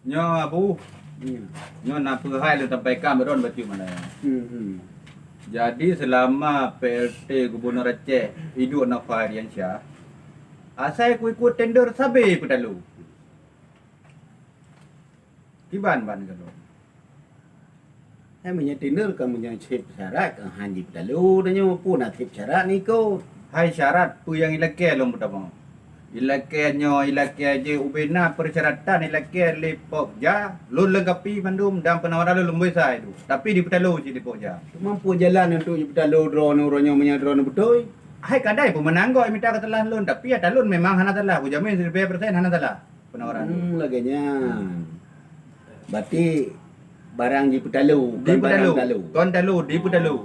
Nyo abu. Nyo nak perhai lu sampai kam beron batu mana. Jadi selama PLT Gubernur Aceh hidup nak Fahrian Syah, asal aku ikut tender sabi pedalu. Kiban ban kalau. Punya tender kan punya syarat kan hanji pedalu dah nyo pun nak syarat ni ko. Hai syarat pu yang ilake lom pertama. Ilake nyo ilake je ubena persyaratan ilake le Pokja lu lengkapi mandum dan penawaran lu lembui sai tu. Tapi di pedalu je di Pokja. Mampu jalan untuk pedalu drone uronyo punya drone betul. Hai kadai pemenang kau minta ketelah lun tapi ada lun memang hana telah. Aku jamin 100% hana telah penawaran. Laganya. Berarti barang di pedalu, Di pedalu. Kon dalu di pedalu.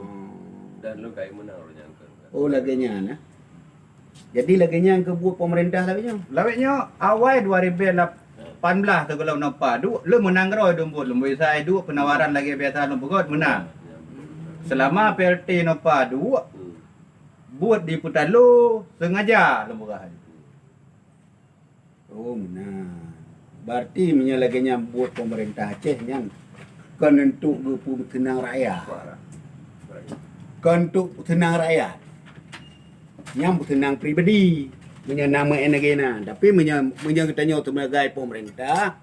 Dan lu kayak menang lu nyangka. Oh laganya nah. Jadi laganya yang kebuat pemerintah laganya. Lawetnya awal 2018 tu kalau nampak du lu menang roy dombot lu sai du penawaran lagi biasa lu pegot menang. Selama PLT nampak du buat di Putalu sengaja lu berah. Oh menang. Berarti punya laganya buat pemerintah Aceh yang kan untuk tenang rakyat. Kan untuk tenang rakyat. Yang tenang pribadi punya nama enagena tapi punya katanya sebagai pemerintah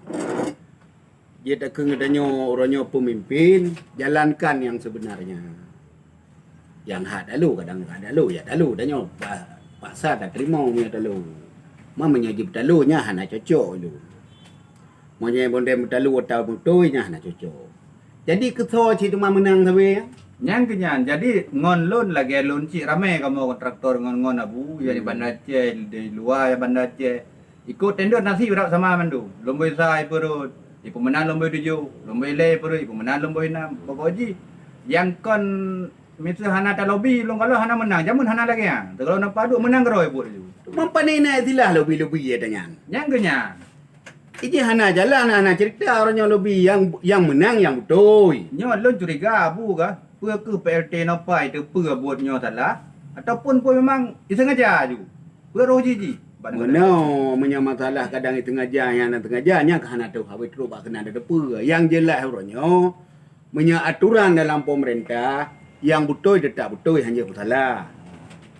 dia tak katanya orangnya pemimpin jalankan yang sebenarnya yang hak dalu kadang dalu ya dalu danyo paksa tak terima punya dalu mamanya jib dalunya hana cocok dulu monya bonde dalu atau betuinya hana cocok jadi ketua situ mah menang sawe Yang kenyan, jadi ngon lun lagi lun cik ramai kamu kontraktor ngon abu yang di Bandar Aceh, di luar ya Bandar Aceh. Ikut tender nasi berap sama mandu. Lomboi sai perut, ipu menang lomboi 7, lomboi le perut, ipu menang lomboi 6. Pokoknya yang kon misal hana ta lobby long kalau hana menang, jamun hana lagi ya. Kalau nampak duk menang keroi buat itu. Mampanai na silah lobby ya tanya. Yang kenyan. Iji hana jalan hana cerita orangnya lobby yang menang yang betul. Nyo lun curiga abu kah? Pua ke PLT nampai tu pua buat nyo salah ataupun pun memang disengaja ju. Pua roh jiji. Mana punya masalah kadang itu ngajar yang nak ngajarnya kahana tu hawe terus bak kena ada pua. Yang jelas orangnya punya aturan dalam pemerintah yang betul tak betul hanya salah.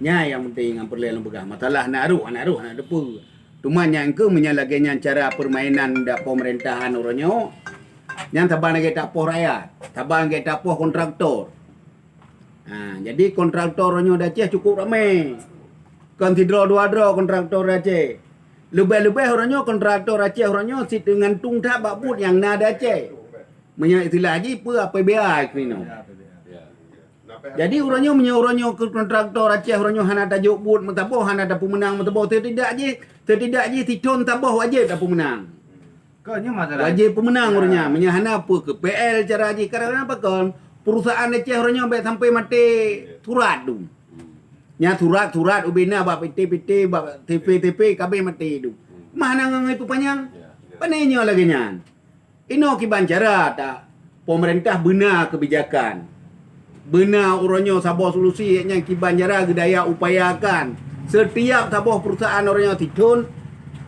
Nya yang penting yang perlu pegang masalah nak ada pua. Cuma yang ke menyalahkan cara permainan dak pemerintahan orangnya yang tabang lagi tak poh rakyat, tabang lagi tak poh kontraktor. Jadi kontraktor orangnya dah Aceh cukup ramai. Kan tidak dua kontraktor Aceh. Lebih-lebih orangnya kontraktor Aceh orangnya sit dengan tung tak bakbut yang nada Aceh. Punya istilah lagi apa APBA kini. Jadi orangnya kontraktor Aceh orangnya hana tajuk but metaboh hana ada pemenang metaboh tidak je titon taboh wajib ada pemenang. Kau nya masalah. Wajib pemenang orangnya menyahana apa ke PL cara je kadang apa kan perusahaan Aceh orangnya sampai mati surat tu. Nya surat ubina bab PT bab TP kabeh mati tu. Mana ngai tu panjang? Panainya lagi nya. Ino kiban cara tak pemerintah benar kebijakan. Benar orangnya sabah solusi yang kiban cara gedaya upayakan. Setiap sabah perusahaan orangnya titun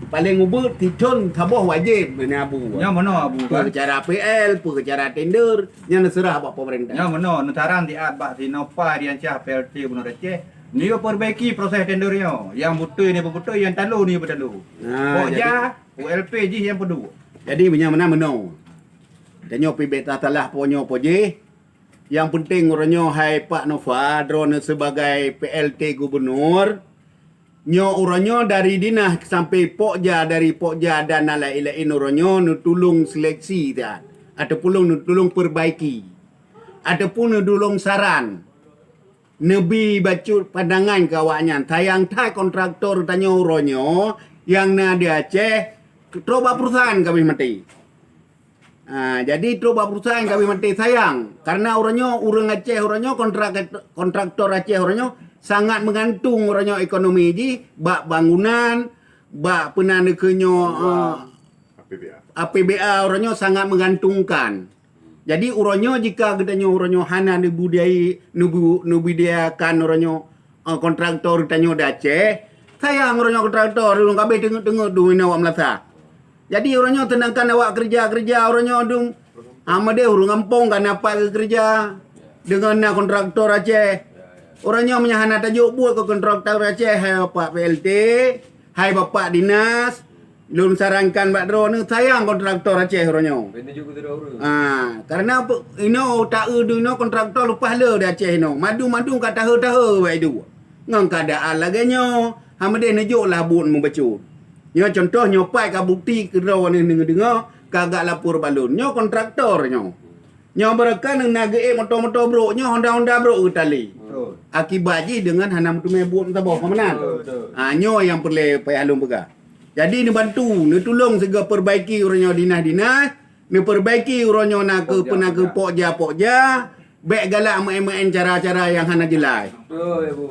paling ubut titon tabah wajib benar abu. Nya mana abu kan? Cara PL, cara tender, yang serah bak pemerintah. Nya mana nutaran di bak si napa dia Syah PLT Gubernur Aceh. Ni perbaiki proses tendernya. Yang betul ni betul, yang talu ni bertalu. Pokja, ULP je yang perlu. Jadi mana Danyo pi beta talah ponyo poje. Yang penting orangnya hai Pak Nova drone sebagai PLT Gubernur. Nyo orangnya dari dinah sampai Pokja, dari Pokja dan lain-lain orangnya nutulung seleksi dah. Ataupun nutulung perbaiki. Ataupun nutulung saran. Nebi bacut pandangan kawannya. Tayang thai kontraktor tanya orangnya yang nada Aceh troba perusahaan kami mati. Jadi troba perusahaan kami mati sayang karena orangnya orang Aceh orangnya kontraktor Aceh orangnya sangat menggantung orangnya ekonomi ji bak bangunan bak penanekenyo APBA orangnya sangat menggantungkan. Jadi orangnya jika katanya orangnya hana nubudiakan orangnya kontraktor tanya Aceh sayang orangnya kontraktor orang kabeh tengok-tengok duit awak Melasa. Jadi orangnya tenangkan awak kerja orangnya adung. Dia urung kampung kan apa ke kerja dengan kontraktor Aceh. Orangnya menyahana tajuk buat ke kontraktor Aceh. Hai bapak PLT, hai bapak dinas. Lun sarankan Pak Dro ni sayang kontraktor Aceh orangnya. Benda juga tidak urus. Karena tak kontraktor lepas le di Aceh Madu kata tahu baik tu. Ngang keadaan laganya. Dia nejuk lah bun membacut. Nya contoh nyopai ka bukti kedau ni dengar kagak lapor balun. Nya kontraktor nya. Nya beraka nang nage motor-motor bro nya Honda bro tali. Betul. Akibat je dengan hanam tu mebut tabah kemenan. Nya yang perlu payah lum pegah. Jadi ni bantu, ni tolong sega perbaiki urangnya dinas-dinas, ni perbaiki urangnya nak ke penaga Pokja. Baik galak main-main cara-cara yang hana jelas. Betul ya bu.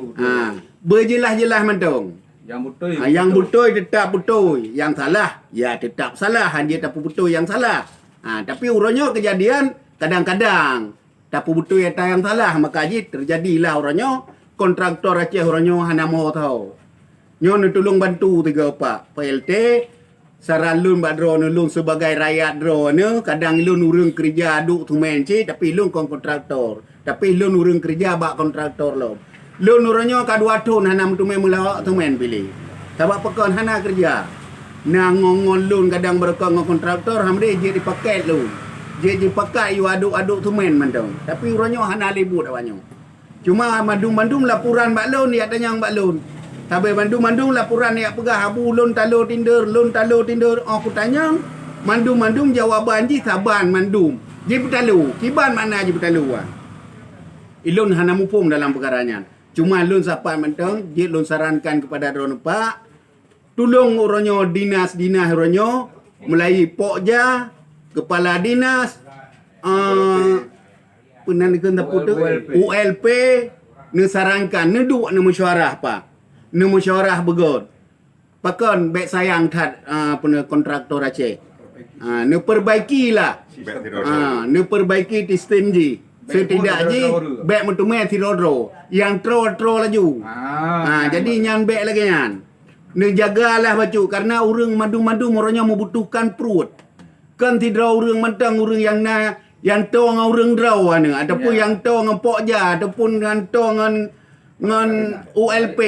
Berjelas-jelas mantong. Yang betul. Yang betul tetap betul, yang salah ya tetap salah, hanya tak betul yang salah. Tapi urangnya kejadian kadang-kadang tak betul yang salah, maka je terjadilah urangnya kontraktor Aceh urangnya hana mau tahu. Nyo ni tolong bantu tiga pak PLT saran lun bak dro lun sebagai rakyat dro ni kadang lun urang kerja aduk tu main tapi lun kontraktor, tapi lun urang kerja bak kontraktor lo. Lun urangnya ka 2 tahun hanam tu main melawak tu main pilih. Sebab pekan hana kerja. Nang ngongon lun kadang berkong kontraktor hamde je dipakai lun. Je dipakai yu aduk-aduk tu main mandong. Tapi urangnya hana libut awaknya. Cuma mandum-mandum laporan bak lun dia tanya bak lun. Tapi mandum-mandum laporan dia pegah abu lun talo tinder. Aku tanya mandum-mandum jawaban ji saban mandum. Je betalu. Kiban mana je betalu ah. Ilun hana mupung dalam perkaranya. Cuma lun sapat mentang, je lun sarankan kepada drone pak, tolong orangnya dinas-dinas orangnya, mulai Pokja, kepala dinas, penandikan tak putus, ULP, ni sarankan, ni duk ni mesyuarah pak, ni mesyuarah begot, pakon baik sayang tad kontraktor Aceh, ni perbaikilah, ni perbaiki sistem je. Setidak je beg mentumai tirodro yang tro laju. Jadi nyan beg lagi nyan. Ni jagalah bacu karena urang madu-madu orangnya membutuhkan perut. Kan tidro urang mentang urang yang to ngau urang draw ana ataupun yang to ngau Pokja ataupun yang to ngan ULP.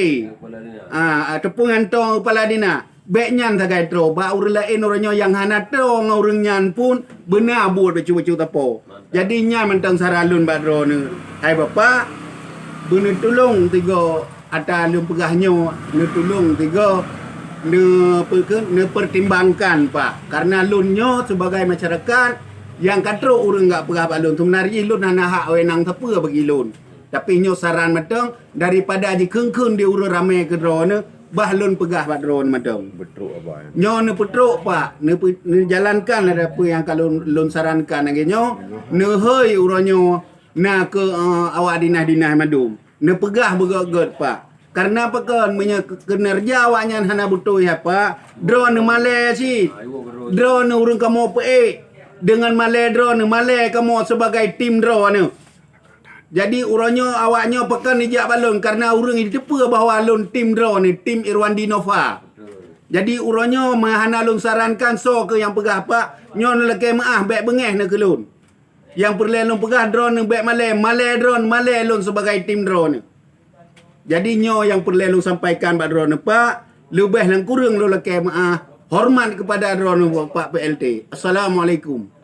Ataupun yang to kepala dina. Beg nyan sagai tro ba urang lain orangnya yang hana to ngau urang nyan pun benar buat bacu-bacu tapo. Jadi nya mentang saralun badro ni. Hai bapa, benda tolong tiga ada lum pegahnya, ni tolong tiga ni pertimbangkan pak. Karena lunnya sebagai masyarakat yang katro urang enggak pegah balun. Sebenarnya lun hana hak wenang siapa bagi lun. Tapi nyo saran mentang daripada aji keung-keung di urang ramai ke dro ni, bah lun pegah badro ni mentang. Betul apa? Nyo ni petruk pak, ni jalankan ada apa yang kalau lun sarankan lagi nyo, ni hei uranyo na ke awak dinas-dinas madum. Ni pegah begot pak. Karena apa kan punya kinerja awaknya hana betul ya pak. Drone ni malai si. Drone ni urang kamu pe. Dengan malai drone ni malai kamu sebagai tim drone ni. Jadi uranyo awaknya pekan ijak balon karena urang ini tepa bahawa lun tim drone ni tim Irwandi Nova. Jadi uranyo mahana lun sarankan so ke yang pegah pak nyon leke maah baik bengeh nak ke lun. Yang perlu lun pegah drone ni baik malai drone malai lun sebagai tim drone ni. Jadi nyo yang perlu lun sampaikan pak drone ni pak lebih lang kurang lun leke maah hormat kepada drone pak PLT. Assalamualaikum.